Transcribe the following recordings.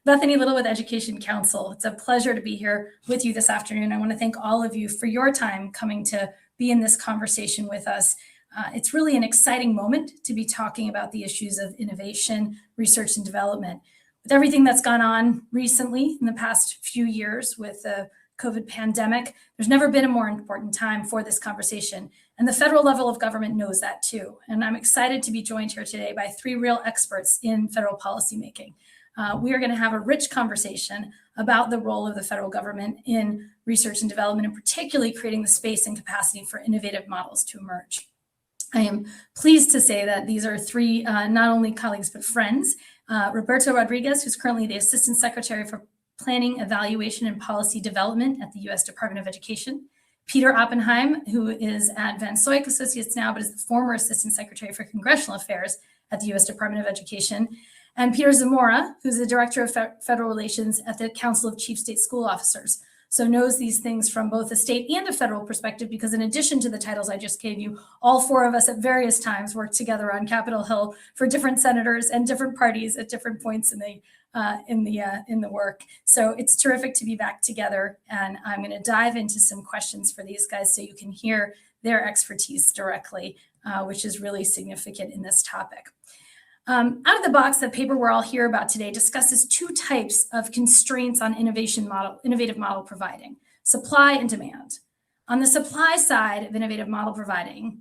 Bethany Little with Education Counsel. It's a pleasure to be here with you this afternoon. I want to thank all of you for your time coming to be in this conversation with us. It's really an exciting moment to be talking about the issues of innovation, research, and development. With everything that's gone on recently in the past few years with the COVID pandemic, there's never been a more important time for this conversation. And the federal level of government knows that too. And I'm excited to be joined here today by three real experts in federal policymaking. We are going to have a rich conversation about the role of the federal government in research and development, and particularly creating the space and capacity for innovative models to emerge. I am pleased to say that these are three not only colleagues, but friends. Roberto Rodríguez, who's currently the Assistant Secretary for Planning, Evaluation, and Policy Development at the U.S. Department of Education. Peter Oppenheim, who is at Van Scoyoc Associates now, but is the former Assistant Secretary for Congressional Affairs at the U.S. Department of Education. And Peter Zamora, who's the Director of Federal Relations at the Council of Chief State School Officers. So knows these things from both a state and a federal perspective, because in addition to the titles I just gave you, all four of us at various times worked together on Capitol Hill for different senators and different parties at different points in the work. So it's terrific to be back together, and I'm going to dive into some questions for these guys so you can hear their expertise directly, which is really significant in this topic. Out of the box, the paper we're all here about today discusses two types of constraints on innovative model providing: supply and demand. On the supply side of innovative model providing,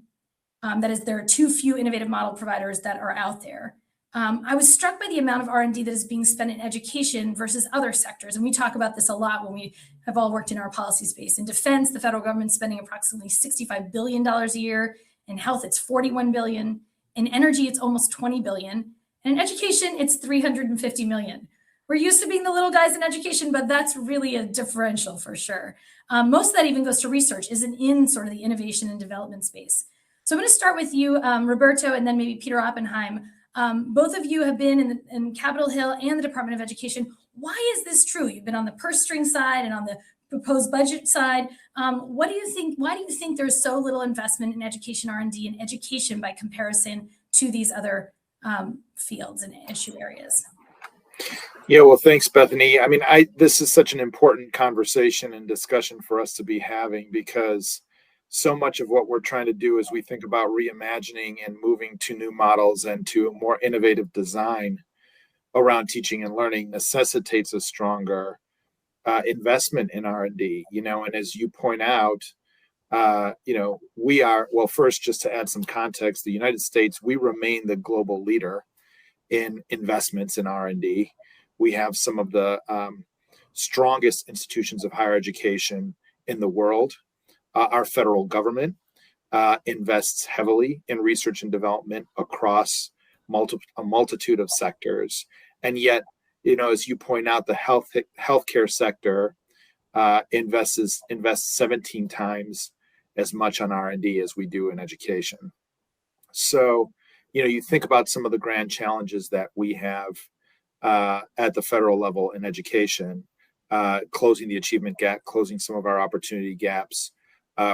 that is, there are too few innovative model providers that are out there. I was struck by the amount of R&D that is being spent in education versus other sectors. And we talk about this a lot when we have all worked in our policy space. In defense, the federal government's spending approximately $65 billion a year. In health, it's $41 billion. In energy, it's almost $20 billion. And in education, it's $350 million. We're used to being the little guys in education, but that's really a differential for sure. Most of that even goes to research, isn't in sort of the innovation and development space. So I'm going to start with you, Roberto, and then maybe Peter Oppenheim. Both of you have been in Capitol Hill and the Department of Education. Why is this true? You've been on the purse string side and on the proposed budget side. What do you think? Why do you think there's so little investment in education R&D and education by comparison to these other fields and issue areas? Yeah, well, thanks, Bethany. I mean, this is such an important conversation and discussion for us to be having, because so much of what we're trying to do as we think about reimagining and moving to new models and to a more innovative design around teaching and learning necessitates a stronger investment in R&D, and as you point out, we are, well, first, just to add some context, the United States, we remain the global leader in investments in R&D. We have some of the strongest institutions of higher education in the world. Our federal government invests heavily in research and development across a multitude of sectors. And yet, as you point out, the healthcare sector invests 17 times as much on R&D as we do in education. So, you think about some of the grand challenges that we have at the federal level in education, closing the achievement gap, closing some of our opportunity gaps,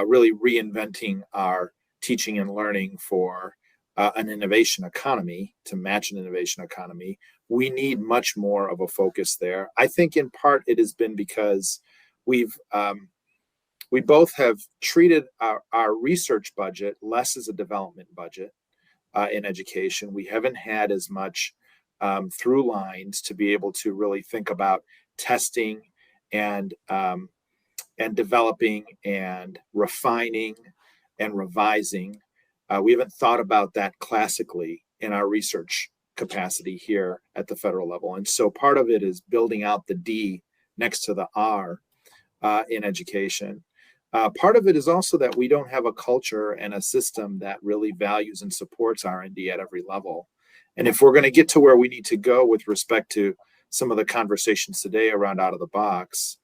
really reinventing our teaching and learning for an innovation economy, to match an innovation economy. We need much more of a focus there. I think in part it has been because we both have treated our research budget less as a development budget in education. We haven't had as much through lines to be able to really think about testing and developing and refining and revising. We haven't thought about that classically in our research capacity here at the federal level. And so part of it is building out the D next to the R in education. Part of it is also that we don't have a culture and a system that really values and supports R&D at every level. And if we're going to get to where we need to go with respect to some of the conversations today around out of the box,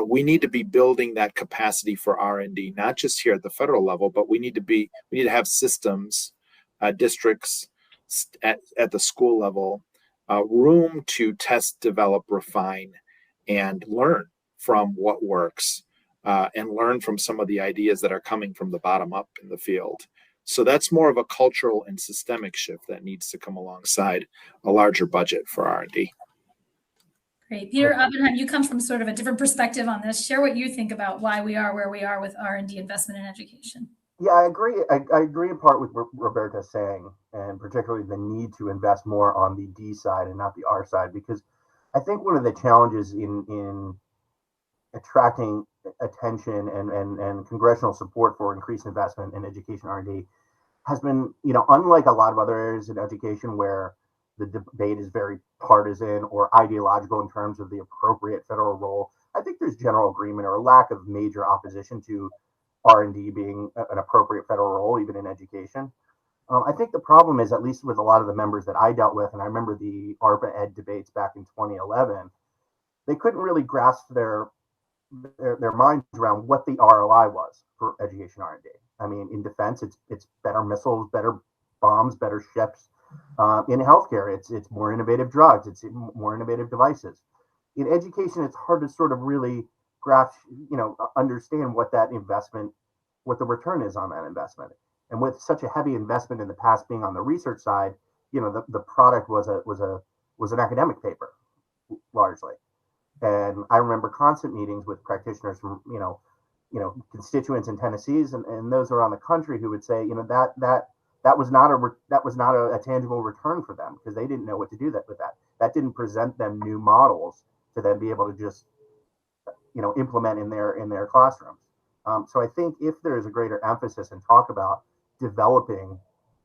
we need to be building that capacity for R&D, not just here at the federal level, but we need to have systems, districts at the school level, room to test, develop, refine, and learn from what works, and learn from some of the ideas that are coming from the bottom up in the field. So that's more of a cultural and systemic shift that needs to come alongside a larger budget for R&D. Great. Peter Oppenheim, you come from sort of a different perspective on this. Share what you think about why we are where we are with R&D investment in education. Yeah, I agree. I agree in part with what Roberto's saying, and particularly the need to invest more on the D side and not the R side, because I think one of the challenges in attracting attention and congressional support for increased investment in education R&D has been, unlike a lot of other areas in education where the debate is very partisan or ideological in terms of the appropriate federal role, I think there's general agreement or a lack of major opposition to R&D being an appropriate federal role, even in education. I think the problem is, at least with a lot of the members that I dealt with, and I remember the ARPA Ed debates back in 2011, they couldn't really grasp their minds around what the ROI was for education R&D. I mean, in defense, it's better missiles, better bombs, better ships. In healthcare, it's more innovative drugs, it's more innovative devices. In education, it's hard to sort of really grasp, understand what that investment, what the return is on that investment. And with such a heavy investment in the past being on the research side, the product was an academic paper largely. And I remember constant meetings with practitioners from, constituents in Tennessee and those around the country who would say, that was not a tangible return for them because they didn't know what to do with that. That didn't present them new models to then be able to just, implement in their classrooms. So I think if there is a greater emphasis and talk about developing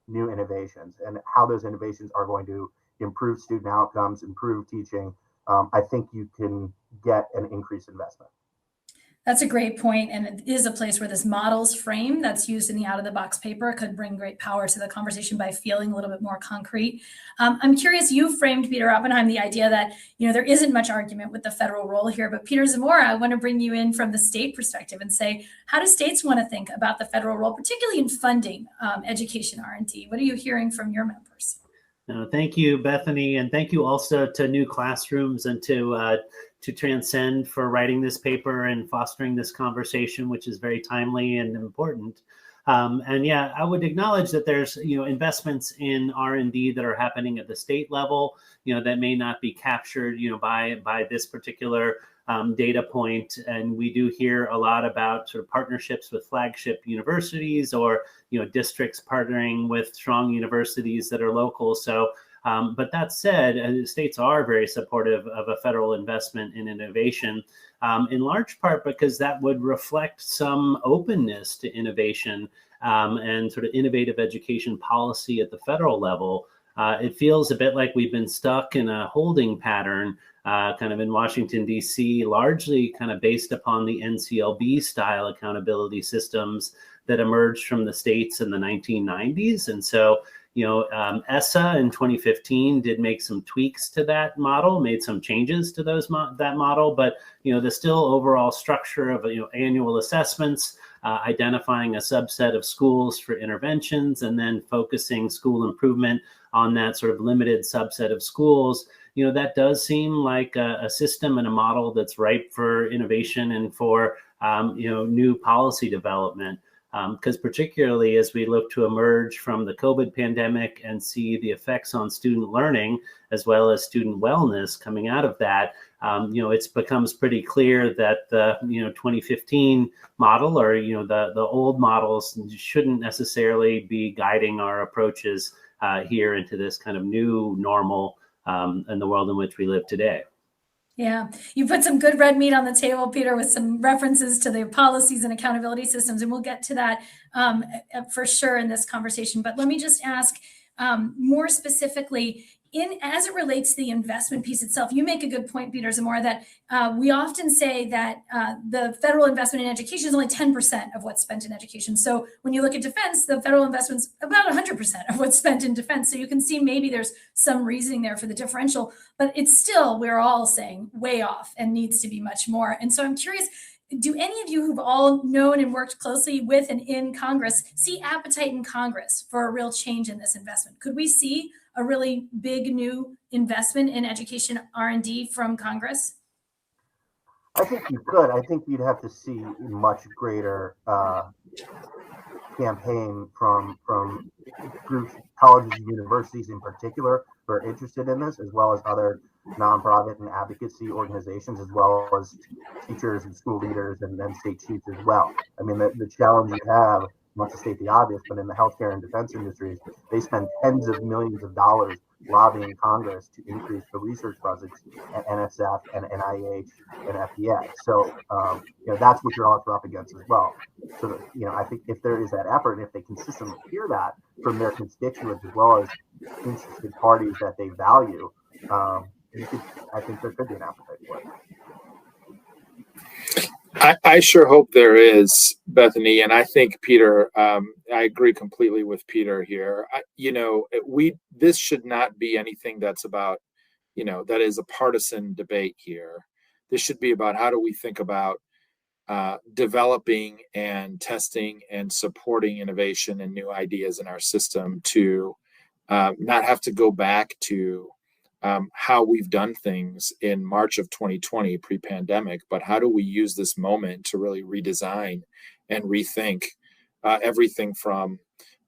new innovations and how those innovations are going to improve student outcomes, improve teaching, I think you can get an increased investment. That's a great point, and it is a place where this models frame that's used in the out-of-the-box paper could bring great power to the conversation by feeling a little bit more concrete. I'm curious, you framed, Peter Oppenheim, the idea that there isn't much argument with the federal role here, but Peter Zamora, I want to bring you in from the state perspective and say, how do states want to think about the federal role, particularly in funding education R&D? What are you hearing from your members? No, thank you, Bethany, and thank you also to New Classrooms and to Transcend for writing this paper and fostering this conversation, which is very timely and important. And yeah, I would acknowledge that there's investments in R&D that are happening at the state level, that may not be captured by this particular data point. And we do hear a lot about sort of partnerships with flagship universities or districts partnering with strong universities that are local. So but that said, states are very supportive of a federal investment in innovation, in large part because that would reflect some openness to innovation and sort of innovative education policy at the federal level. It feels a bit like we've been stuck in a holding pattern kind of in Washington, D.C., largely kind of based upon the NCLB style accountability systems that emerged from the states in the 1990s. And so ESSA in 2015 did make some tweaks to that model, made some changes to that model, but the still overall structure of annual assessments, identifying a subset of schools for interventions, and then focusing school improvement on that sort of limited subset of schools. That does seem like a system and a model that's ripe for innovation and for new policy development. Because particularly as we look to emerge from the COVID pandemic and see the effects on student learning as well as student wellness coming out of that, it becomes pretty clear that the 2015 model or the old models shouldn't necessarily be guiding our approaches here into this kind of new normal in the world in which we live today. Yeah, you put some good red meat on the table, Peter, with some references to the policies and accountability systems, and we'll get to that for sure in this conversation. But let me just ask more specifically, as it relates to the investment piece itself, you make a good point, Peter Zamora, that we often say that the federal investment in education is only 10% of what's spent in education. So when you look at defense, the federal investment's about 100% of what's spent in defense. So you can see maybe there's some reasoning there for the differential, but it's still, we're all saying, way off and needs to be much more. And so I'm curious, do any of you who've all known and worked closely with and in Congress see appetite in Congress for a real change in this investment? Could we see a really big new investment in education R&D from Congress? I think you could. I think you'd have to see much greater campaign from groups, colleges and universities in particular, who are interested in this, as well as other nonprofit and advocacy organizations, as well as teachers and school leaders and then state chiefs as well. I mean, the challenge you have, not to state the obvious, but in the healthcare and defense industries, they spend tens of millions of dollars lobbying Congress to increase the research budgets at NSF and NIH and FDA. So, that's what you're also up against as well. So, I think if there is that effort, and if they consistently hear that from their constituents as well as interested parties that they value, I think there could be an appetite for it. I sure hope there is, Bethany, and I think Peter. I agree completely with Peter here. This should not be anything that's about, that is a partisan debate here. This should be about how do we think about developing and testing and supporting innovation and new ideas in our system to not have to go back to how we've done things in March of 2020 pre-pandemic, but how do we use this moment to really redesign and rethink everything from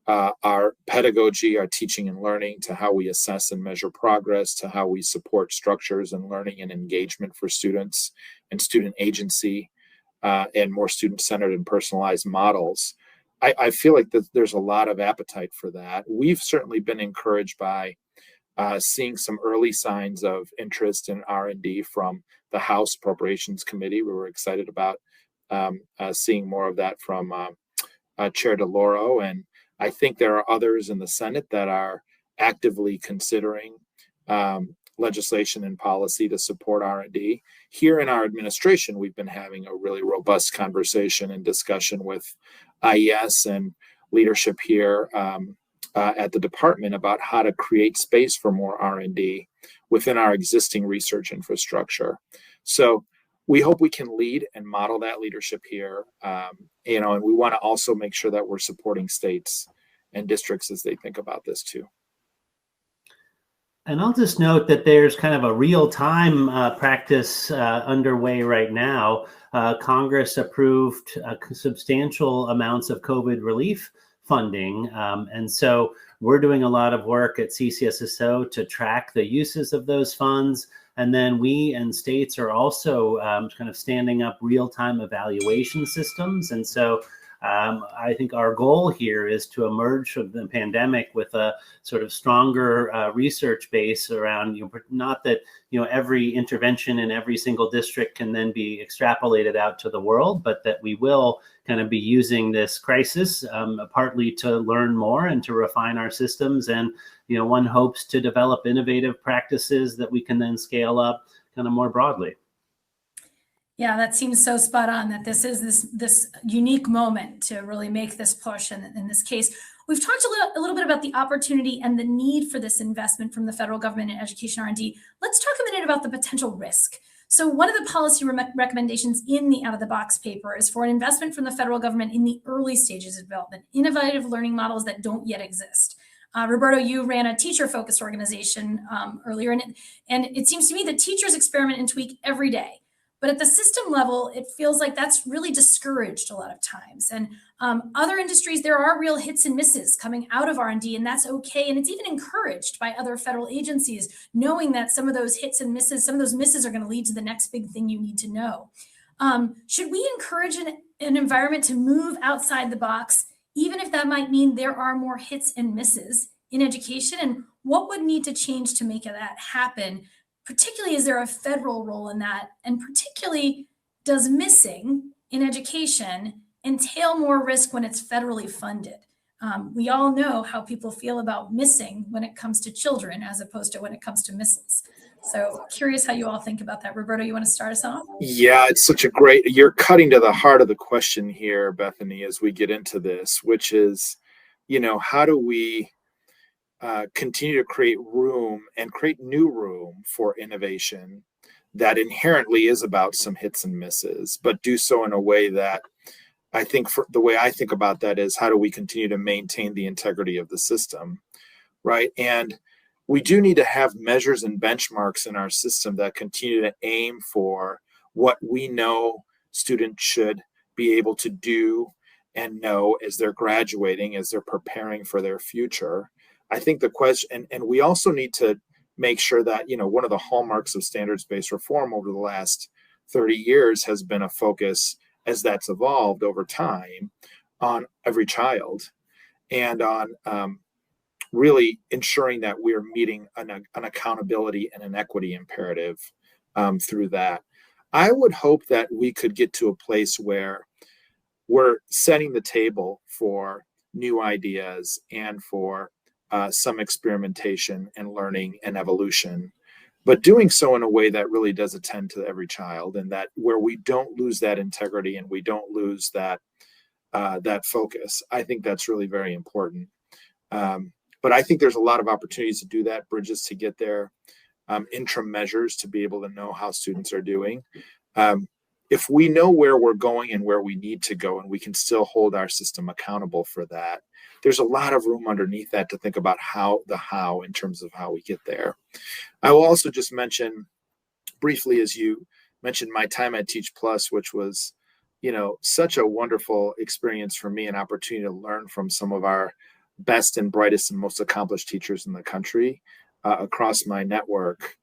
our pedagogy, our teaching and learning, to how we assess and measure progress, to how we support structures and learning and engagement for students and student agency, and more student-centered and personalized models. I feel like there's a lot of appetite for that. We've certainly been encouraged by seeing some early signs of interest in R&D from the House Appropriations Committee. We were excited about seeing more of that from Chair DeLauro, and I think there are others in the Senate that are actively considering legislation and policy to support R&D. Here in our administration, we've been having a really robust conversation and discussion with IES and leadership here at the department about how to create space for more R&D within our existing research infrastructure. So we hope we can lead and model that leadership here, and we want to also make sure that we're supporting states and districts as they think about this too. And I'll just note that there's kind of a real-time practice underway right now. Congress approved substantial amounts of COVID relief funding. And so we're doing a lot of work at CCSSO to track the uses of those funds. And then we and states are also kind of standing up real-time evaluation systems. And so I think our goal here is to emerge from the pandemic with a sort of stronger research base around, not that, every intervention in every single district can then be extrapolated out to the world, but that we will kind of be using this crisis partly to learn more and to refine our systems. And, one hopes to develop innovative practices that we can then scale up kind of more broadly. Yeah, that seems so spot on, that this is this unique moment to really make this push. And in this case, we've talked a little bit about the opportunity and the need for this investment from the federal government in education R&D. Let's talk a minute about the potential risk. So one of the policy recommendations in the Out of the Box paper is for an investment from the federal government in the early stages of development, innovative learning models that don't yet exist. Roberto, you ran a teacher-focused organization earlier, and it seems to me that teachers experiment and tweak every day. But at the system level, it feels like that's really discouraged a lot of times. And other industries, there are real hits and misses coming out of R&D, and that's okay. And it's even encouraged by other federal agencies, knowing that some of those hits and misses, some of those misses are going to lead to the next big thing you need to know. Should we encourage an environment to move outside the box, even if that might mean there are more hits and misses in education? And what would need to change to make that happen? Particularly, is there a federal role in that? And particularly, does missing in education entail more risk when it's federally funded? We all know how people feel about missing when it comes to children, as opposed to when it comes to missiles. So curious how you all think about that. Roberto, you want to start us off? Yeah, it's such a great, you're cutting to the heart of the question here, Bethany, as we get into this, which is, how do we continue to create room and create new room for innovation that inherently is about some hits and misses, but do so in a way that I think, for the way I think about that, is how do we continue to maintain the integrity of the system, right? And we do need to have measures and benchmarks in our system that continue to aim for what we know students should be able to do and know as they're graduating, as they're preparing for their future. I think the question, and we also need to make sure that, one of the hallmarks of standards-based reform over the last 30 years has been a focus, as that's evolved over time, on every child and on really ensuring that we're meeting an accountability and an equity imperative through that. I would hope that we could get to a place where we're setting the table for new ideas and for some experimentation and learning and evolution, but doing so in a way that really does attend to every child, and that where we don't lose that integrity and we don't lose that focus. I think that's really very important. But I think there's a lot of opportunities to do that, bridges to get there, interim measures to be able to know how students are doing. If we know where we're going and where we need to go, and we can still hold our system accountable for that, there's a lot of room underneath that to think about how in terms of how we get there. I will also just mention briefly, as you mentioned, my time at Teach Plus, which was, such a wonderful experience for me, an opportunity to learn from some of our best and brightest and most accomplished teachers in the country across my network.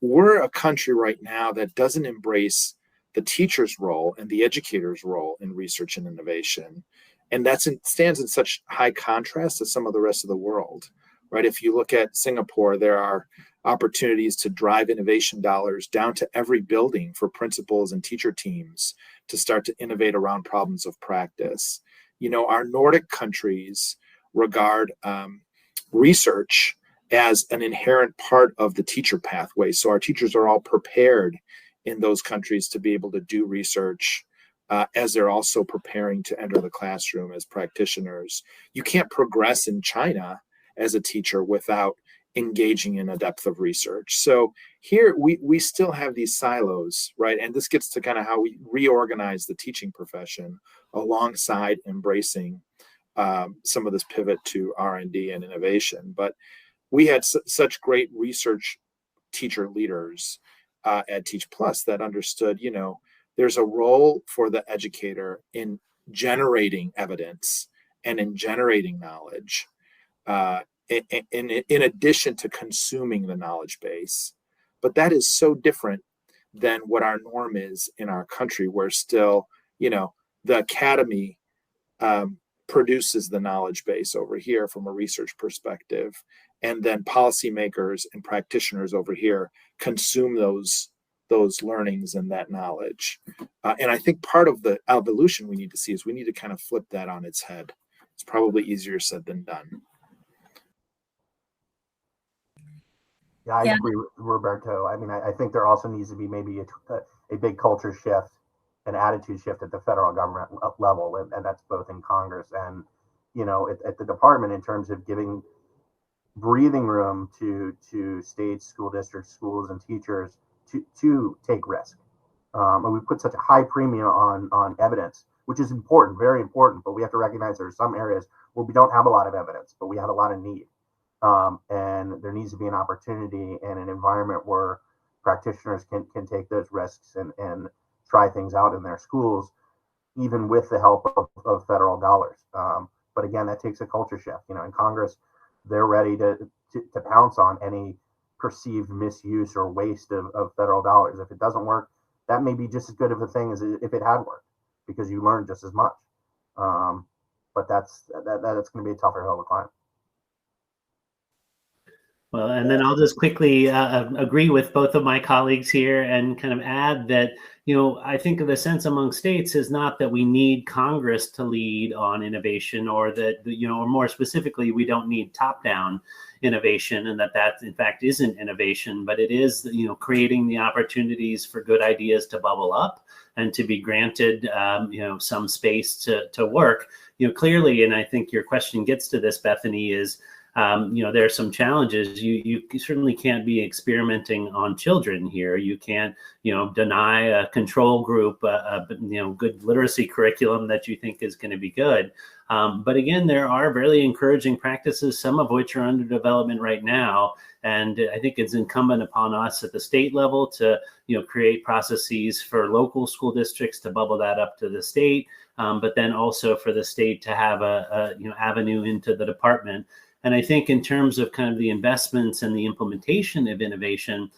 We're a country right now that doesn't embrace the teacher's role and the educator's role in research and innovation. And that stands in such high contrast to some of the rest of the world, right? If you look at Singapore, there are opportunities to drive innovation dollars down to every building for principals and teacher teams to start to innovate around problems of practice. Our Nordic countries regard research as an inherent part of the teacher pathway. So our teachers are all prepared in those countries to be able to do research as they're also preparing to enter the classroom as practitioners. You can't progress in China as a teacher without engaging in a depth of research. So here we still have these silos, right? And this gets to kind of how we reorganize the teaching profession alongside embracing some of this pivot to R&D and innovation. But we had such great research teacher leaders at Teach Plus that understood, there's a role for the educator in generating evidence and in generating knowledge, in addition to consuming the knowledge base. But that is so different than what our norm is in our country, where still, the academy produces the knowledge base over here from a research perspective, and then policymakers and practitioners over here consume those learnings and that knowledge. And I think part of the evolution we need to see is we need to kind of flip that on its head. It's probably easier said than done. Yeah, I agree with Roberto. I mean, I think there also needs to be maybe a big culture shift, an attitude shift at the federal government level, and that's both in Congress and, at the department, in terms of giving breathing room to states, school districts, schools, and teachers to take risk. And we put such a high premium on evidence, which is important, very important, but we have to recognize there are some areas where we don't have a lot of evidence, but we have a lot of need. And there needs to be an opportunity and an environment where practitioners can take those risks and try things out in their schools, even with the help of federal dollars. But again, that takes a culture shift. In Congress, they're ready to pounce on any perceived misuse or waste of federal dollars. If it doesn't work, that may be just as good of a thing as if it had worked, because you learn just as much. But that's going to be a tougher hill to climb. Well, and then I'll just quickly agree with both of my colleagues here and kind of add that, I think the sense among states is not that we need Congress to lead on innovation, or that, or more specifically, we don't need top-down innovation, and that in fact isn't innovation, but it is, creating the opportunities for good ideas to bubble up and to be granted, some space to work. Clearly, and I think your question gets to this, Bethany, is, there are some challenges. You certainly can't be experimenting on children here. You can't, deny a control group, good literacy curriculum that you think is going to be good. But again, there are really encouraging practices, some of which are under development right now. And I think it's incumbent upon us at the state level to, create processes for local school districts to bubble that up to the state, but then also for the state to have a avenue into the department. And I think in terms of kind of the investments and the implementation of innovation,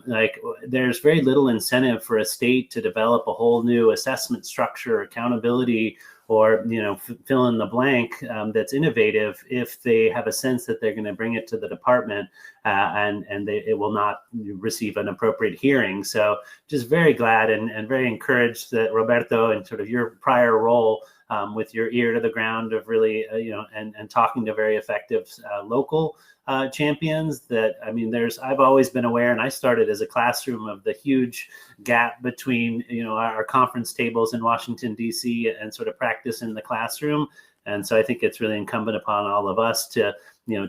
like there's very little incentive for a state to develop a whole new assessment structure, accountability, or fill in the blank that's innovative if they have a sense that they're going to bring it to the department and it will not receive an appropriate hearing. So just very glad and very encouraged that Roberto, and sort of your prior role with your ear to the ground of really and talking to very effective local champions, that I've always been aware, and I started as a classroom, of the huge gap between our conference tables in Washington D.C. and sort of practice in the classroom. And so I think it's really incumbent upon all of us to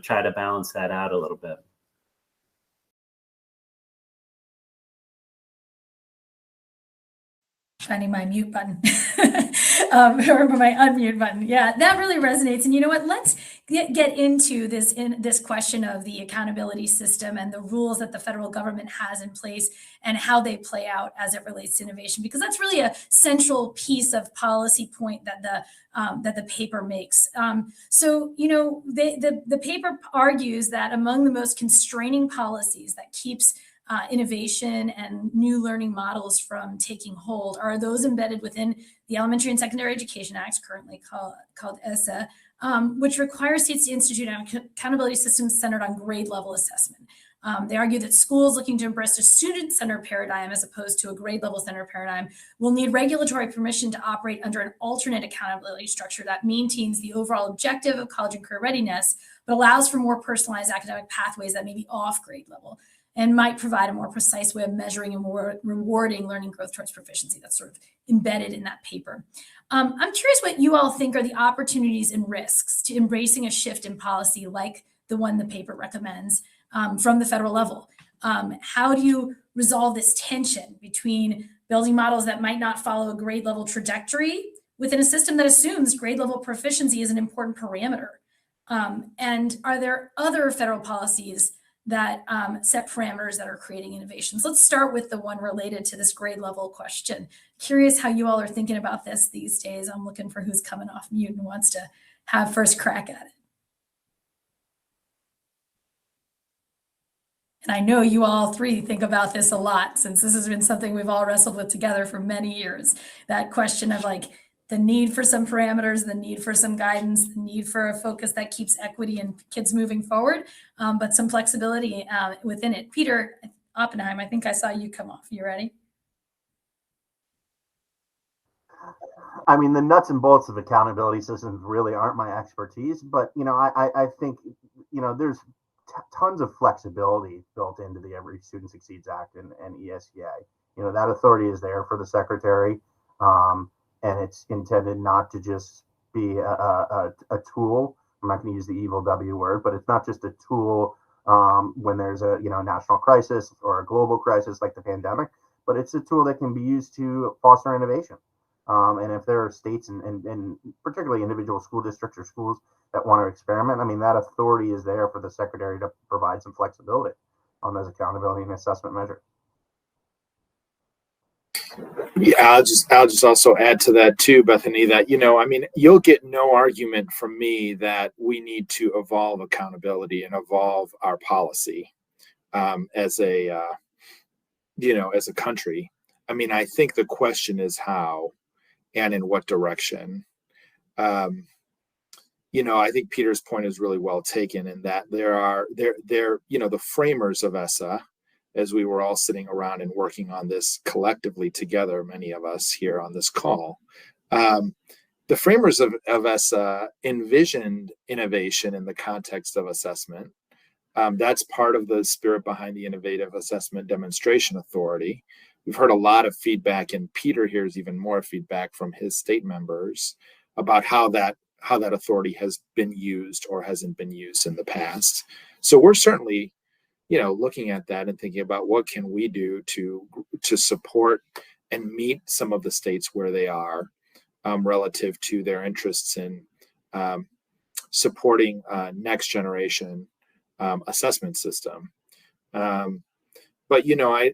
try to balance that out a little bit. Finding my mute button or my unmute button. Yeah, that really resonates. And you know what? Let's get into this question of the accountability system and the rules that the federal government has in place and how they play out as it relates to innovation, because that's really a central piece of policy point that the paper makes. So the paper argues that among the most constraining policies that keeps innovation and new learning models from taking hold are those embedded within the Elementary and Secondary Education Act, currently called ESSA, which requires states to institute accountability systems centered on grade level assessment. They argue that schools looking to embrace a student-centered paradigm as opposed to a grade-level centered paradigm will need regulatory permission to operate under an alternate accountability structure that maintains the overall objective of college and career readiness, but allows for more personalized academic pathways that may be off grade level and might provide a more precise way of measuring and more rewarding learning growth towards proficiency. That's sort of embedded in that paper. I'm curious what you all think are the opportunities and risks to embracing a shift in policy like the one the paper recommends from the federal level. How do you resolve this tension between building models that might not follow a grade level trajectory within a system that assumes grade level proficiency is an important parameter? And are there other federal policies that set parameters that are creating innovations? Let's start with the one related to this grade level question. Curious how you all are thinking about this these days. I'm looking for who's coming off mute and wants to have first crack at it. And I know you all three think about this a lot, since this has been something we've all wrestled with together for many years. That question of like the need for some parameters, the need for some guidance, the need for a focus that keeps equity and kids moving forward, but some flexibility within it. Peter Oppenheim, I think I saw you come off. You ready? I mean, the nuts and bolts of accountability systems really aren't my expertise, but I think there's tons of flexibility built into the Every Student Succeeds Act and ESEA. That authority is there for the secretary. And it's intended not to just be a tool. I'm not going to use the evil W word, but it's not just a tool when there's a national crisis or a global crisis like the pandemic, but it's a tool that can be used to foster innovation. And if there are states and particularly individual school districts or schools that want to experiment, that authority is there for the secretary to provide some flexibility on those accountability and assessment measures. Yeah, I'll just also add to that too, Bethany, that you'll get no argument from me that we need to evolve accountability and evolve our policy as a country. I think the question is how and in what direction. I think Peter's point is really well taken in that the framers of ESSA, as we were all sitting around and working on this collectively together, many of us here on this call, the framers of ESSA envisioned innovation in the context of assessment. That's part of the spirit behind the Innovative Assessment Demonstration Authority. We've heard a lot of feedback, and Peter hears even more feedback from his state members about how that authority has been used or hasn't been used in the past. So we're certainly looking at that and thinking about what can we do to support and meet some of the states where they are relative to their interests in supporting next generation assessment system. But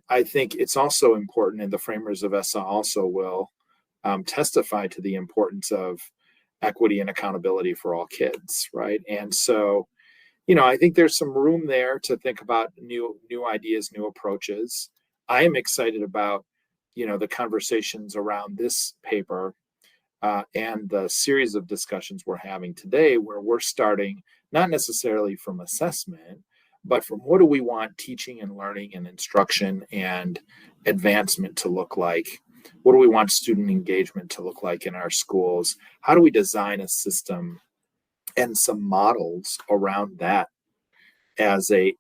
I think it's also important, and the framers of ESSA also will testify to the importance of equity and accountability for all kids, right? And so I think there's some room there to think about new ideas, new approaches. I am excited about, the conversations around this paper and the series of discussions we're having today, where we're starting not necessarily from assessment, but from what do we want teaching and learning and instruction and advancement to look like? What do we want student engagement to look like in our schools? How do we design a system and some models around that as an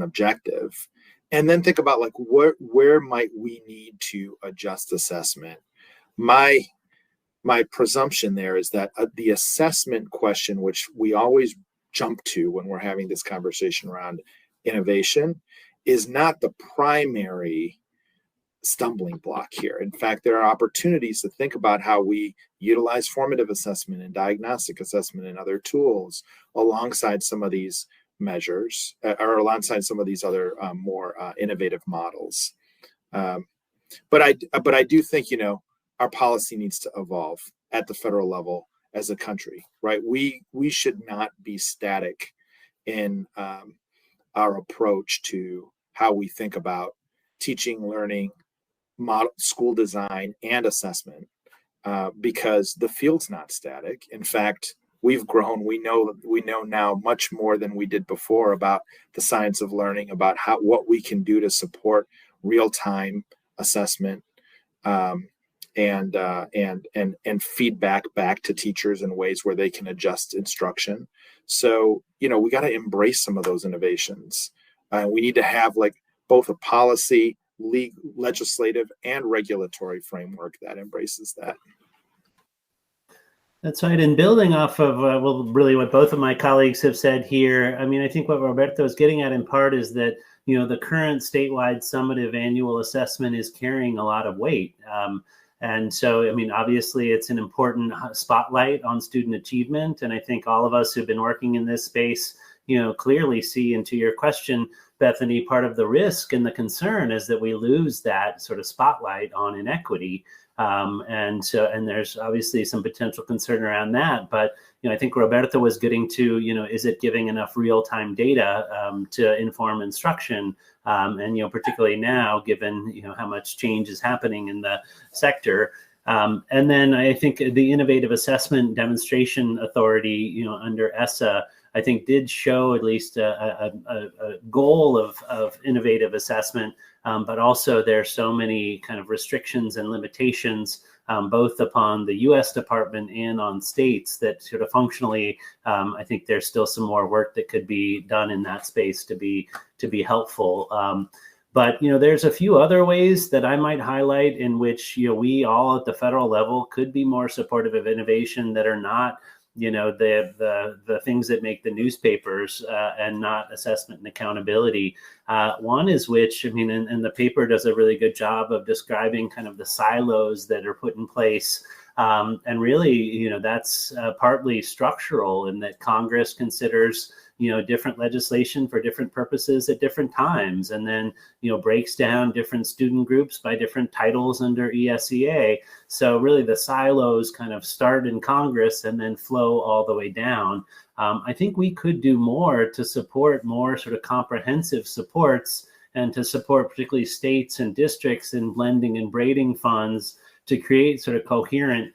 objective? And then think about like where might we need to adjust assessment? My presumption there is that the assessment question, which we always jump to when we're having this conversation around innovation, is not the primary stumbling block here. In fact, there are opportunities to think about how we utilize formative assessment and diagnostic assessment and other tools alongside some of these measures or alongside some of these other more innovative models. But I do think, our policy needs to evolve at the federal level as a country, right? We should not be static in our approach to how we think about teaching, learning, model, school design, and assessment, because the field's not static. In fact, we've grown. We know now much more than we did before about the science of learning, about what we can do to support real-time assessment, and feedback back to teachers in ways where they can adjust instruction. So, we got to embrace some of those innovations. We need to have like both a policy, legislative, and regulatory framework that embraces that. That's right. And building off of, really what both of my colleagues have said here, I think what Roberto is getting at in part is that, the current statewide summative annual assessment is carrying a lot of weight. And so, obviously it's an important spotlight on student achievement. And I think all of us who've been working in this space, clearly see into your question, Bethany, part of the risk and the concern is that we lose that sort of spotlight on inequity. And there's obviously some potential concern around that. But, I think Roberto was getting to, is it giving enough real-time data to inform instruction? And, particularly now, given, how much change is happening in the sector. And then I think the Innovative Assessment Demonstration Authority, under ESSA, I think did show at least a goal of innovative assessment, but also there's so many kind of restrictions and limitations, both upon the U.S. Department and on states, that sort of functionally, I think there's still some more work that could be done in that space to be helpful. But, there's a few other ways that I might highlight in which, we all at the federal level could be more supportive of innovation that are not, the things that make the newspapers and not assessment and accountability. One is which, and the paper does a really good job of describing kind of the silos that are put in place. And really, that's partly structural in that Congress considers, different legislation for different purposes at different times, and then, breaks down different student groups by different titles under ESEA. So really the silos kind of start in Congress and then flow all the way down. I think we could do more to support more sort of comprehensive supports and to support particularly states and districts in blending and braiding funds to create sort of coherent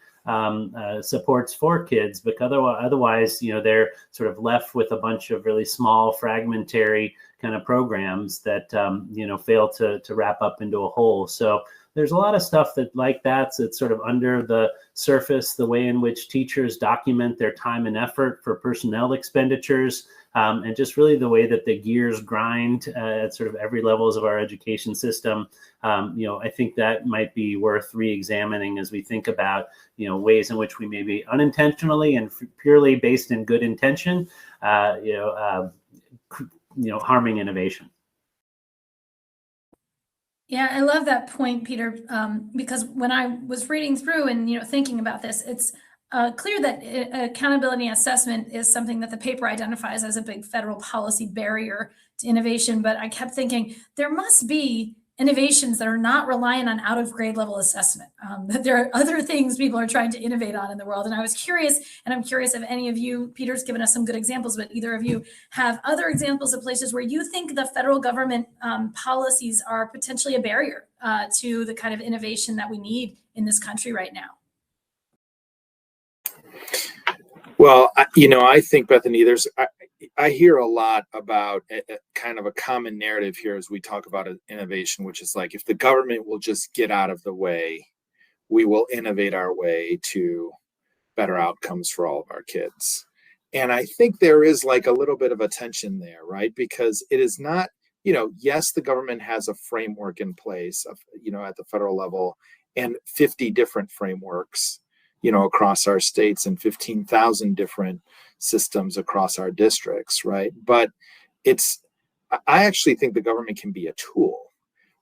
supports for kids, because otherwise, they're sort of left with a bunch of really small, fragmentary kind of programs that, fail to wrap up into a whole. So there's a lot of stuff that's sort of under the surface, the way in which teachers document their time and effort for personnel expenditures, and just really the way that the gears grind at sort of every levels of our education system. I think that might be worth re-examining as we think about, ways in which we maybe unintentionally and purely based in good intention, harming innovation. Yeah, I love that point, Peter, because when I was reading through and thinking about this, it's clear that accountability and assessment is something that the paper identifies as a big federal policy barrier to innovation. But I kept thinking there must be innovations that are not reliant on out of grade level assessment. That there are other things people are trying to innovate on in the world. And I was curious, and I'm curious if any of you, Peter's given us some good examples, but either of you have other examples of places where you think the federal government policies are potentially a barrier to the kind of innovation that we need in this country right now. Well, I think, Bethany, I hear a lot about kind of a common narrative here as we talk about innovation, which is like, if the government will just get out of the way, we will innovate our way to better outcomes for all of our kids. And I think there is like a little bit of a tension there, right? Because it is not, yes, the government has a framework in place of, at the federal level, and 50 different frameworks across our states, and 15,000 different systems across our districts, right? But I actually think the government can be a tool,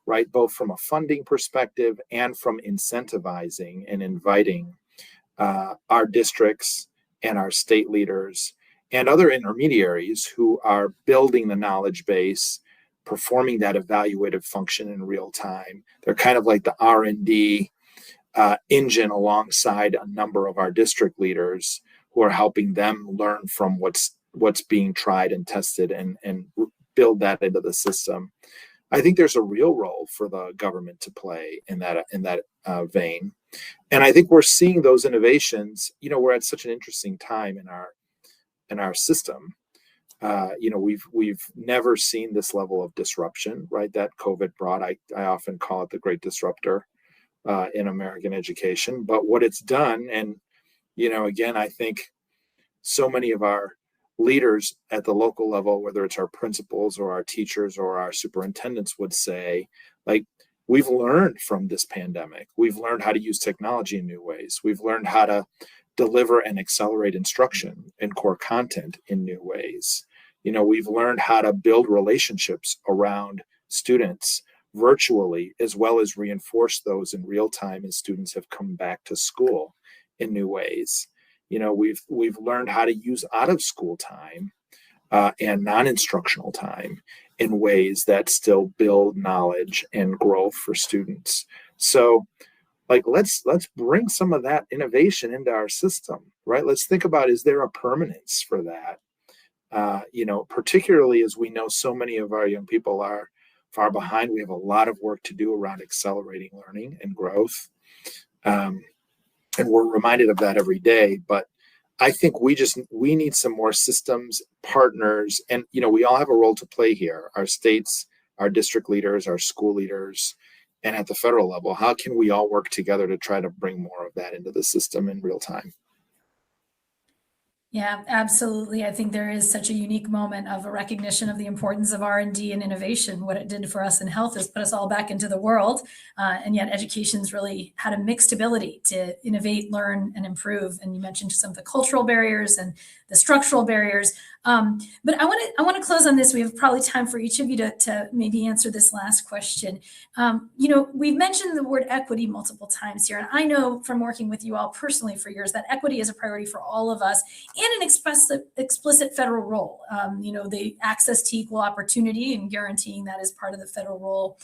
right? Both from a funding perspective and from incentivizing and inviting our districts and our state leaders and other intermediaries who are building the knowledge base, performing that evaluative function in real time. They're kind of like the R&D engine alongside a number of our district leaders who are helping them learn from what's being tried and tested and build that into the system. I think there's a real role for the government to play in that vein. And I think we're seeing those innovations. We're at such an interesting time in our system. We've never seen this level of disruption, right? That COVID brought. I often call it the great disruptor in American education. But what it's done, and again, I think so many of our leaders at the local level, whether it's our principals or our teachers or our superintendents, would say, like, we've learned from this pandemic. We've learned how to use technology in new ways. We've learned how to deliver and accelerate instruction and core content in new ways. We've learned how to build relationships around students virtually, as well as reinforce those in real time as students have come back to school in new ways. We've learned how to use out of school time and non-instructional time in ways that still build knowledge and growth for students. So, like, let's bring some of that innovation into our system, right? Let's think about, is there a permanence for that? Particularly as we know so many of our young people are far behind. We have a lot of work to do around accelerating learning and growth. And we're reminded of that every day. But I think we need some more systems, partners, and, we all have a role to play here. Our states, our district leaders, our school leaders, and at the federal level, how can we all work together to try to bring more of that into the system in real time? Yeah, absolutely. I think there is such a unique moment of a recognition of the importance of R&D and innovation. What it did for us in health is put us all back into the world. And yet education's really had a mixed ability to innovate, learn, and improve. And you mentioned some of the cultural barriers and the structural barriers. But I want to close on this. We have probably time for each of you to maybe answer this last question. We've mentioned the word equity multiple times here. And I know from working with you all personally for years that equity is a priority for all of us, and an explicit federal role. The access to equal opportunity and guaranteeing that is part of the federal role.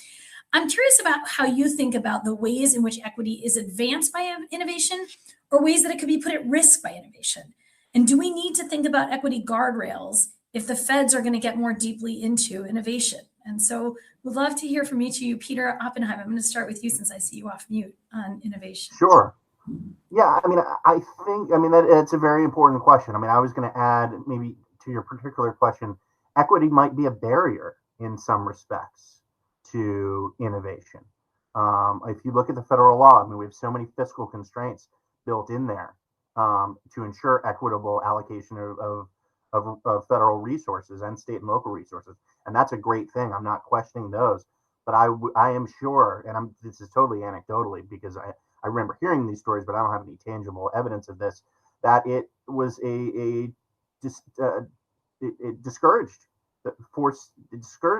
I'm curious about how you think about the ways in which equity is advanced by innovation, or ways that it could be put at risk by innovation. And do we need to think about equity guardrails if the feds are going to get more deeply into innovation? And so we'd love to hear from each of you. Peter Oppenheim, I'm going to start with you since I see you off mute on innovation. Sure. Yeah, I think that's a very important question. I was going to add, maybe to your particular question, equity might be a barrier in some respects to innovation. If you look at the federal law, we have so many fiscal constraints built in there to ensure equitable allocation of federal resources and state and local resources. And that's a great thing. I'm not questioning those. But I am sure, and this is totally anecdotally because I remember hearing these stories, but I don't have any tangible evidence of this, that it was it discouraged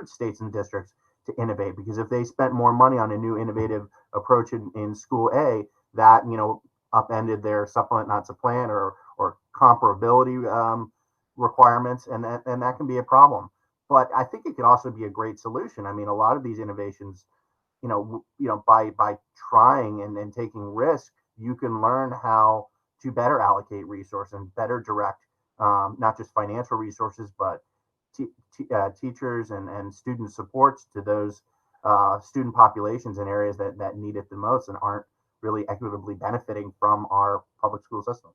states and districts to innovate, because if they spent more money on a new innovative approach in school A, that upended their supplement not supplant or comparability requirements, and that can be a problem. But I think it could also be a great solution. A lot of these innovations by trying and then taking risk, you can learn how to better allocate resources and better direct not just financial resources, but teachers and student supports to those student populations in areas that need it the most and aren't really equitably benefiting from our public school system.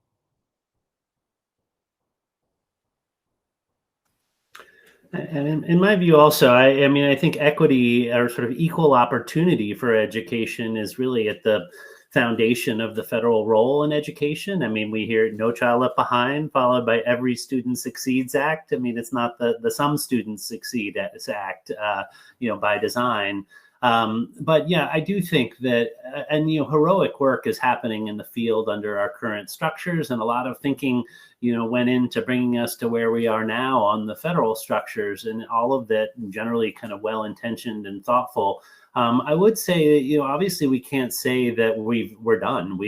And in my view also, I mean, I think equity or sort of equal opportunity for education is really at the foundation of the federal role in education. I mean, we hear No Child Left Behind, followed by Every Student Succeeds Act. I mean, it's not the Some Students Succeed Act, by design. But yeah, I do think that, and heroic work is happening in the field under our current structures, and a lot of thinking, went into bringing us to where we are now on the federal structures, and all of that generally kind of well-intentioned and thoughtful. I would say, obviously we can't say that we're done.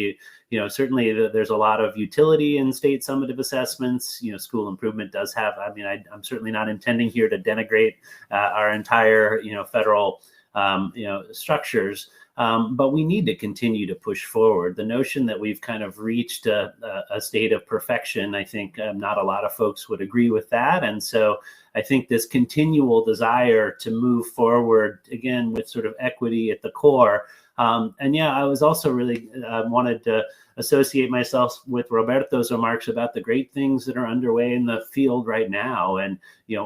Certainly there's a lot of utility in state summative assessments. School improvement does have, I'm certainly not intending here to denigrate our entire, federal structures, but we need to continue to push forward. The notion that we've kind of reached a state of perfection, I think not a lot of folks would agree with that. And so I think this continual desire to move forward, again, with sort of equity at the core. I was also really wanted to associate myself with Roberto's remarks about the great things that are underway in the field right now. And,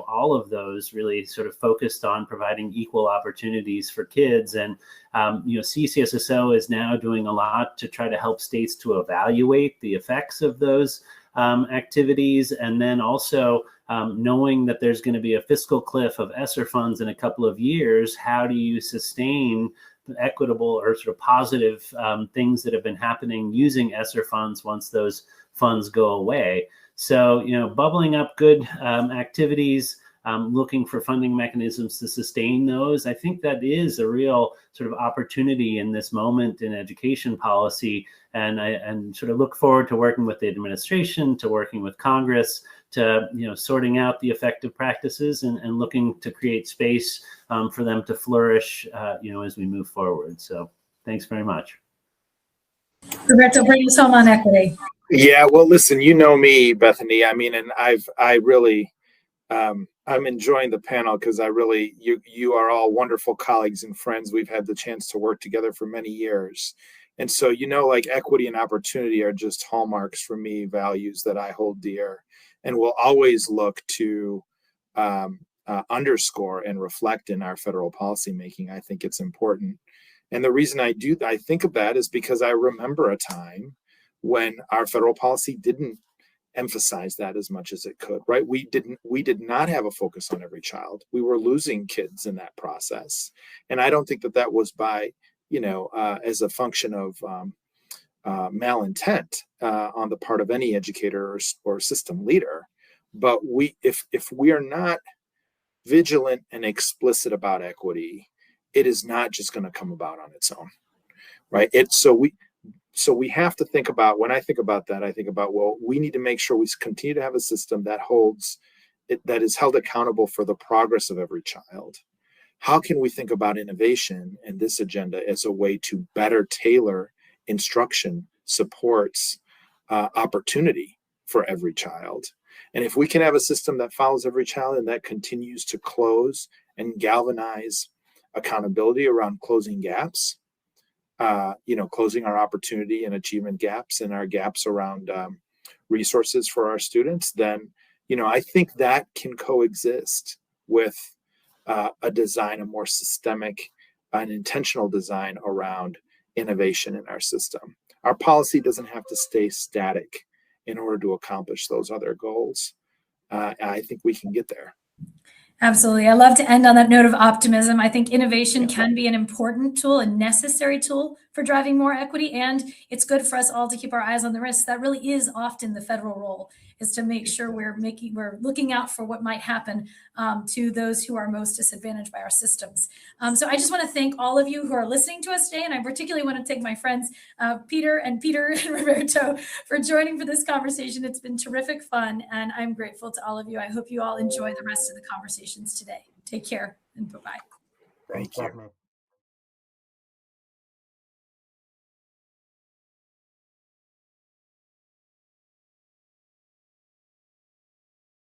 all of those really sort of focused on providing equal opportunities for kids. And, CCSSO is now doing a lot to try to help states to evaluate the effects of those activities. And then also knowing that there's going to be a fiscal cliff of ESSER funds in a couple of years, how do you sustain equitable or sort of positive things that have been happening using ESSER funds once those funds go away? So, bubbling up good activities, looking for funding mechanisms to sustain those. I think that is a real sort of opportunity in this moment in education policy. And sort of look forward to working with the administration, to working with Congress, to, sorting out the effective practices and looking to create space for them to flourish, as we move forward. So thanks very much. Roberto, bring us home on equity. Yeah, well, listen, you know me, Bethany. I mean, and I really, I'm enjoying the panel because you are all wonderful colleagues and friends. We've had the chance to work together for many years. And so, like equity and opportunity are just hallmarks for me, values that I hold dear and will always look to underscore and reflect in our federal policymaking. I think it's important. And the reason I think of that is because I remember a time when our federal policy didn't emphasize that as much as it could, right? We did not have a focus on every child. We were losing kids in that process. And I don't think that was by, as a function of malintent on the part of any educator or system leader. But if we are not vigilant and explicit about equity, it is not just going to come about on its own, right? So we have to think about, when I think about that, I think about, well, we need to make sure we continue to have a system that that is held accountable for the progress of every child. How can we think about innovation and this agenda as a way to better tailor instruction, supports, opportunity for every child? And if we can have a system that follows every child and that continues to close and galvanize accountability around closing gaps, closing our opportunity and achievement gaps and our gaps around resources for our students, then, I think that can coexist with a more systemic and intentional design around innovation in our system. Our policy doesn't have to stay static in order to accomplish those other goals. I think we can get there. Absolutely. I love to end on that note of optimism. I think innovation can be an important tool, a necessary tool for driving more equity. And it's good for us all to keep our eyes on the risks. That really is often the federal role, is to make sure we're looking out for what might happen to those who are most disadvantaged by our systems. So I just want to thank all of you who are listening to us today. And I particularly want to thank my friends, Peter and Roberto, for joining for this conversation. It's been terrific fun. And I'm grateful to all of you. I hope you all enjoy the rest of the conversations today. Take care and bye-bye. Thank you.